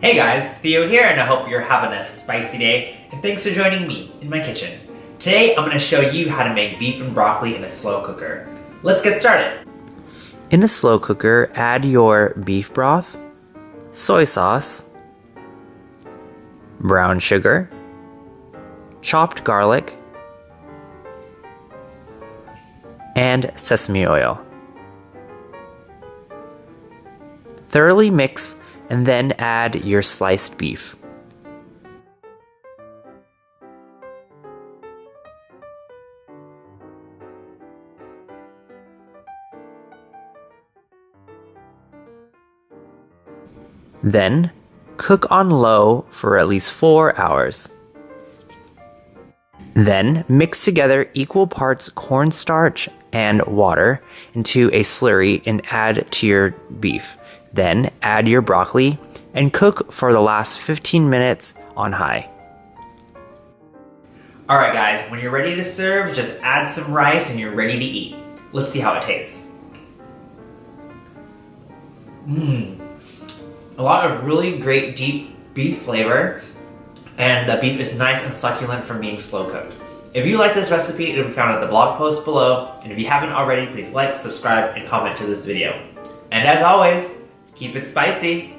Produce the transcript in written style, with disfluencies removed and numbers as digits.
Hey guys, Theo here, and I hope you're having a spicy day, and thanks for joining me in my kitchen. Today I'm going to show you how to make beef and broccoli in a slow cooker. Let's get started. In a slow cooker, add your beef broth, soy sauce, brown sugar, chopped garlic, and sesame oil. Thoroughly mix and then add your sliced beef. Then, cook on low for at least 4 hours. Then, mix together equal parts cornstarch and water into a slurry and add to your beef. Then, add your broccoli and cook for the last 15 minutes on high. Alright guys, when you're ready to serve, just add some rice and you're ready to eat. Let's see how it tastes. A lot of really great deep beef flavor, and the beef is nice and succulent from being slow cooked. If you like this recipe, it'll be found at the blog post below, and if you haven't already, please like, subscribe, and comment to this video. And as always, keep it spicy!